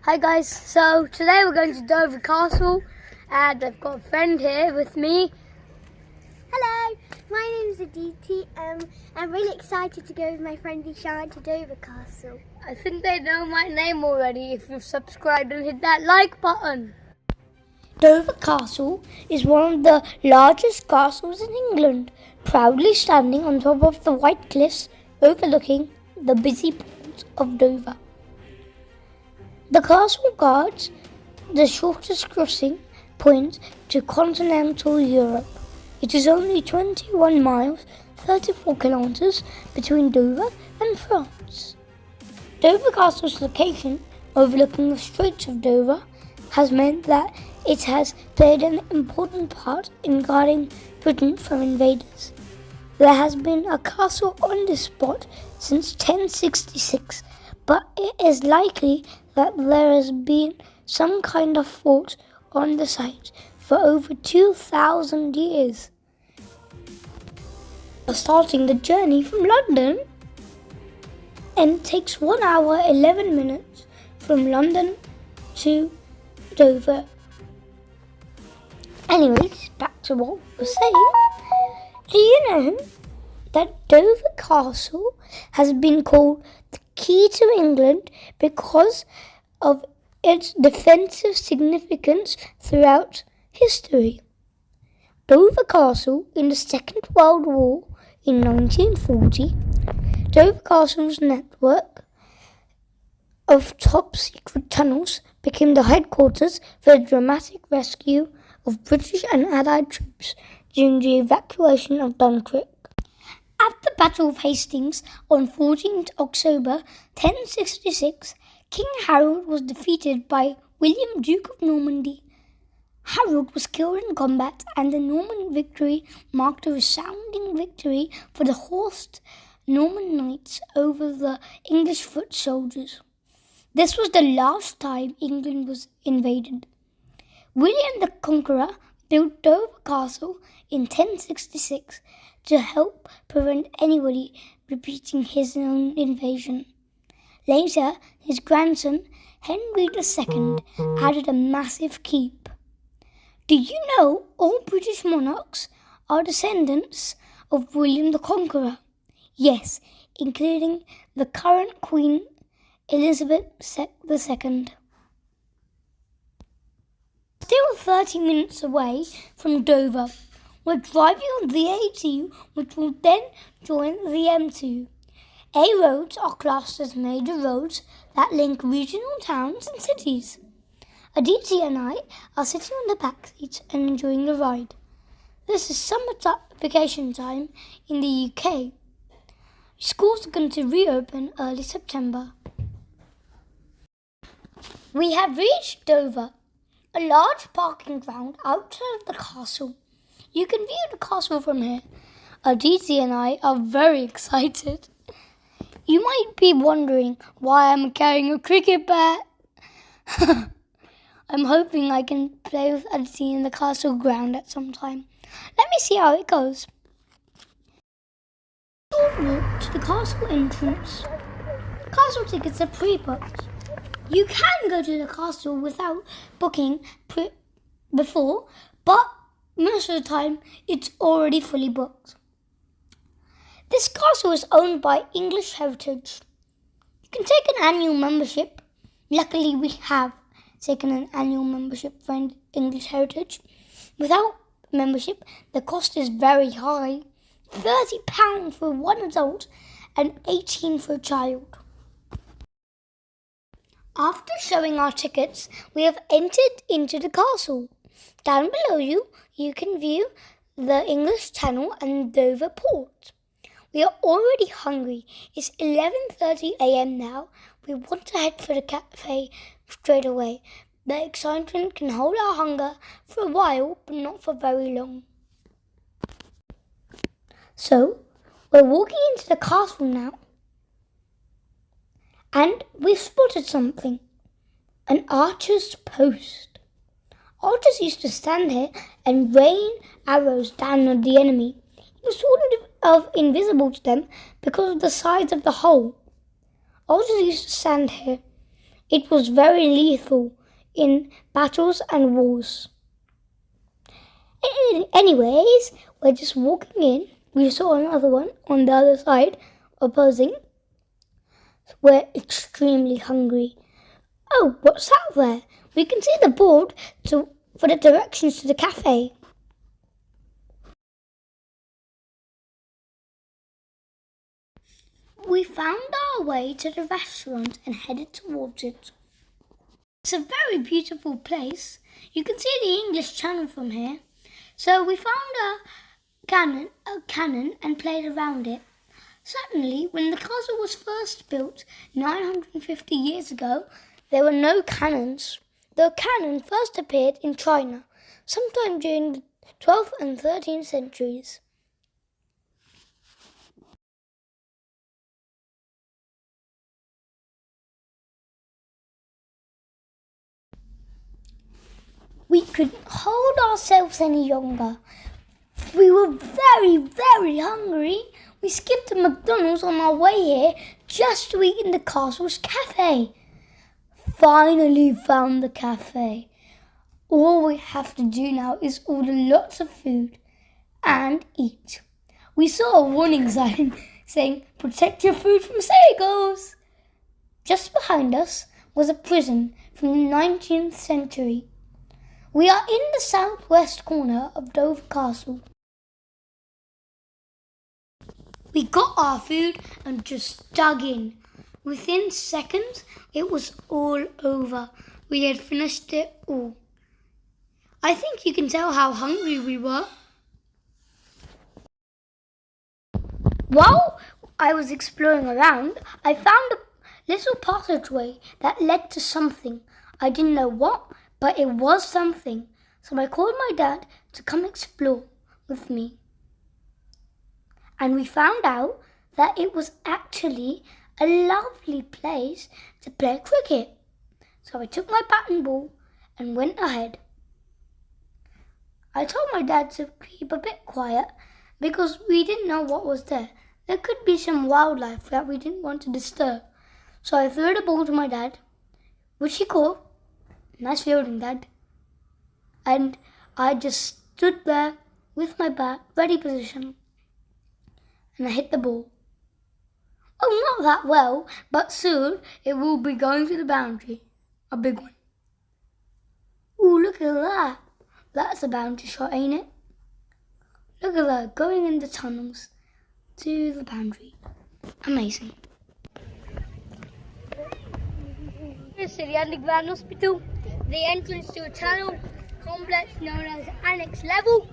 Hi guys, so today we're going to Dover Castle and I've got a friend here with me. Hello, my name's Aditi. I'm really excited to go with my friend Ishan to Dover Castle. I think they know my name already if you've subscribed and hit that like button. Dover Castle is one of the largest castles in England, proudly standing on top of the white cliffs overlooking the busy port of Dover. The castle guards the shortest crossing point to continental Europe. It is only 21 miles, 34 kilometers between Dover and France. Dover Castle's location, overlooking the Straits of Dover, has meant that it has played an important part in guarding Britain from invaders. There has been a castle on this spot since 1066, but it is likely that there has been some kind of fort on the site for over 2,000 years. Starting the journey from London, and it takes 1 hour 11 minutes from London to Dover. Anyways, back to what we were saying. Do you know that Dover Castle has been called the key to England because of its defensive significance throughout history? Dover Castle in the Second World War in 1940, Dover Castle's network of top-secret tunnels became the headquarters for the dramatic rescue of British and Allied troops during the evacuation of Dunkirk. At the Battle of Hastings on 14th October 1066, King Harold was defeated by William, Duke of Normandy. Harold was killed in combat, and the Norman victory marked a resounding victory for the horsed Norman knights over the English foot soldiers. This was the last time England was invaded. William the Conqueror built Dover Castle in 1066 to help prevent anybody repeating his own invasion. Later, his grandson, Henry II, added a massive keep. Do you know all British monarchs are descendants of William the Conqueror? Yes, including the current Queen Elizabeth II. Still 30 minutes away from Dover, we're driving on the A2, which will then join the M2. A roads are classed as major roads that link regional towns and cities. Aditi and I are sitting on the back seat and enjoying the ride. This is summer vacation time in the UK. Schools are going to reopen early September. We have reached Dover, a large parking ground outside of the castle. You can view the castle from here. Aditi and I are very excited. You might be wondering why I'm carrying a cricket bat. I'm hoping I can play with Aditi in the castle ground at some time. Let me see how it goes. Short walk to the castle entrance. Castle tickets are pre-booked. You can go to the castle without booking before, but most of the time it's already fully booked. This castle is owned by English Heritage. You can take an annual membership. Luckily, we have taken an annual membership for English Heritage. Without membership, the cost is very high. £30 for one adult and £18 for a child. After showing our tickets, we have entered into the castle. Down below you can view the English Channel and Dover Port. We are already hungry. It's 11:30 a.m. now. We want to head for the cafe straight away. The excitement can hold our hunger for a while, but not for very long. So, we're walking into the castle now. And we've spotted something. An archer's post. Archers used to stand here and rain arrows down on the enemy. It was sort of invisible to them because of the size of the hole. Archers used to stand here It was very lethal in battles and wars. Anyways, we're just walking in. We saw another one on the other side, opposing. We're extremely hungry. Oh, what's that there? We can see the board for the directions to the cafe. We found our way to the restaurant and headed towards it. It's a very beautiful place. You can see the English Channel from here. So we found a cannon and played around it. Certainly, when the castle was first built 950 years ago, there were no cannons. The cannon first appeared in China, sometime during the 12th and 13th centuries. We couldn't hold ourselves any longer. We were very, very hungry. We skipped a McDonald's on our way here just to eat in the castle's cafe. Finally found the cafe. All we have to do now is order lots of food and eat. We saw a warning sign saying, "Protect your food from seagulls." Just behind us was a prison from the 19th century. We are in the southwest corner of Dover Castle. We got our food and just dug in. Within seconds, it was all over. We had finished it all. I think you can tell how hungry we were. While I was exploring around, I found a little passageway that led to something. I didn't know what, but it was something. So I called my dad to come explore with me. And we found out that it was actually a lovely place to play cricket. So I took my bat and ball and went ahead. I told my dad to keep a bit quiet because we didn't know what was there. There could be some wildlife that we didn't want to disturb. So I threw the ball to my dad, which he caught. Nice fielding, Dad. And I just stood there with my bat, ready position. And I hit the ball. Oh, not that well, but soon it will be going to the boundary. A big one. Ooh, look at that. That's a boundary shot, ain't it? Look at that, going in the tunnels to the boundary. Amazing. This is the underground hospital. The entrance to a tunnel complex known as Annex Level,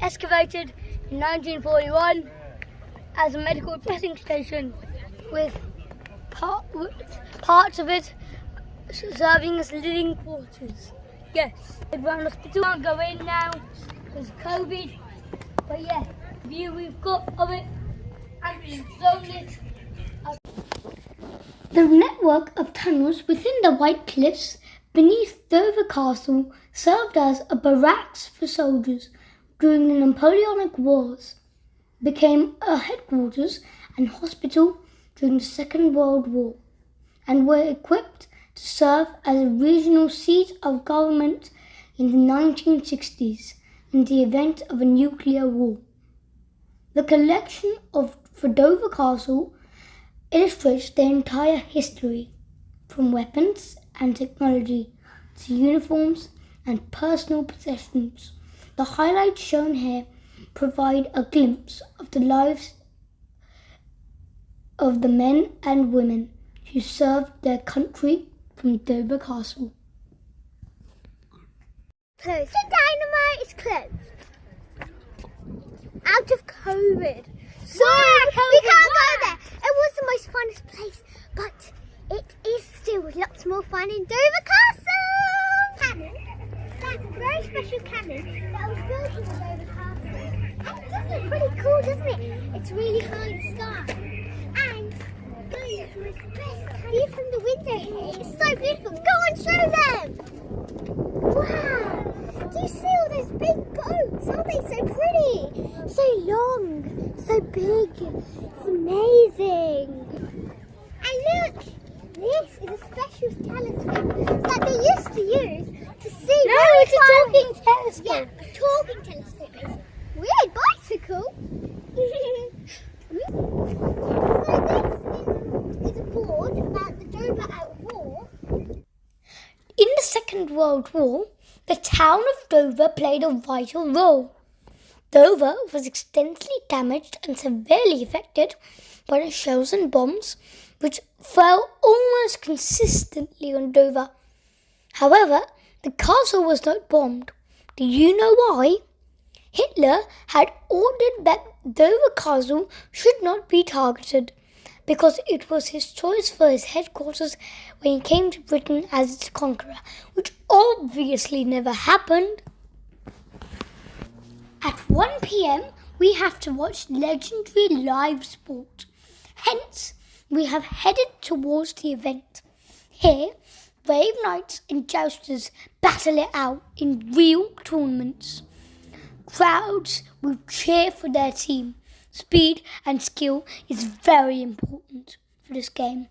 excavated in 1941 as a medical testing station with parts of it serving as living quarters. Yes, the ground hospital can't go in now because of COVID, but yeah, the view we've got of it, ambulance only. The network of tunnels within the White Cliffs beneath Dover Castle served as a barracks for soldiers during the Napoleonic Wars, became a headquarters and hospital during the Second World War, and were equipped to serve as a regional seat of government in the 1960s in the event of a nuclear war. The collection for Dover Castle illustrates their entire history, from weapons and technology to uniforms and personal possessions. The highlights shown here provide a glimpse of the lives of the men and women who served their country from Dover Castle. Closed. The dynamite is closed. Out of COVID. So we can't go there. It was the most funnest place, but it is still lots more fun in Dover Castle. Cannon. That's a very special cannon that was built in Dover Castle. And it does look pretty cool, doesn't it? It's really high in the sky. And guys, the best view from the window here. It's so beautiful. Go on, show them. Wow. Do you see all those big boats? Aren't they so pretty? So long, so big. It's amazing. And look, this is a special telescope that they used to use to see. No, it's a talking telescope. Yeah, a talking telescope. It's weird bicycle. So this is a board about the Dover at war. In the Second World War, the town of Dover played a vital role. Dover was extensively damaged and severely affected by the shells and bombs which fell almost consistently on Dover. However, the castle was not bombed. Do you know why? Hitler had ordered that Dover Castle should not be targeted because it was his choice for his headquarters when he came to Britain as its conqueror, which obviously never happened. At 1 p.m, we have to watch legendary live sport. Hence, we have headed towards the event. Here, brave knights and jousters battle it out in real tournaments. Crowds will cheer for their team. Speed and skill is very important for this game.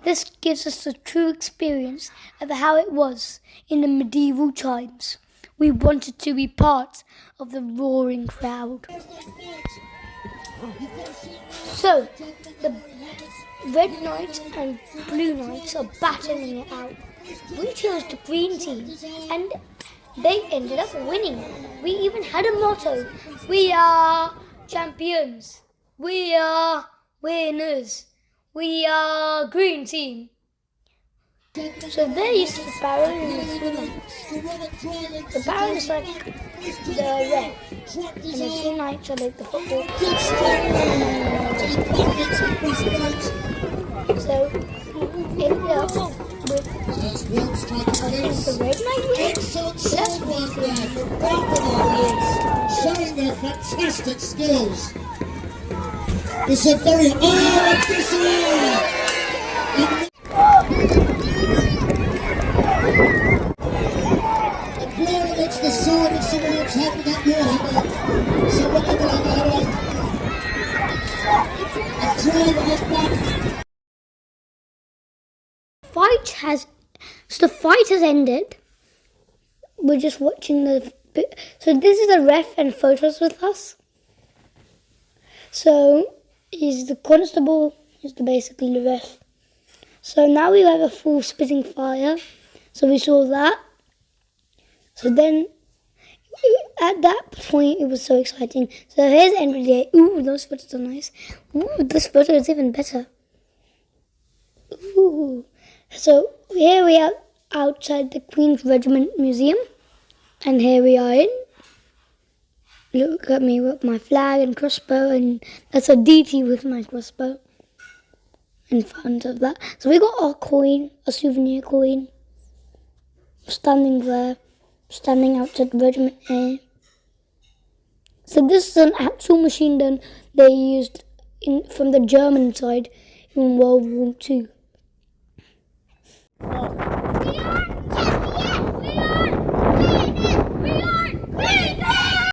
This gives us the true experience of how it was in the medieval times. We wanted to be part of the roaring crowd. So, the red knights and blue knights are battling it out. We chose the green team and they ended up winning. We even had a motto. We are champions. We are winners. We are green team. So there is the Baron and the two knights. The Baron is like the ref, and the two knights are like the football. So ended up with the red knight. That's showing their fantastic skills. It's a very glaring against the side of somebody else helping that warhammer. So whatever and driving it back. The fight has ended. We're just watching the. So this is the ref and photos with us. So he's the constable. He's basically the ref. So now we have a full spitting fire. So we saw that. So then, at that point, it was so exciting. So here's the end of the day. Ooh, those photos are nice. Ooh, this photo is even better. Ooh. So here we are outside the Queen's Regiment Museum. And here we are in. Look at me with my flag and crossbow. And that's a DT with my crossbow. In front of that. So we got our coin, a souvenir coin. Standing there. Standing outside the regiment here. So this is an actual machine gun they used from the German side in World War II. We are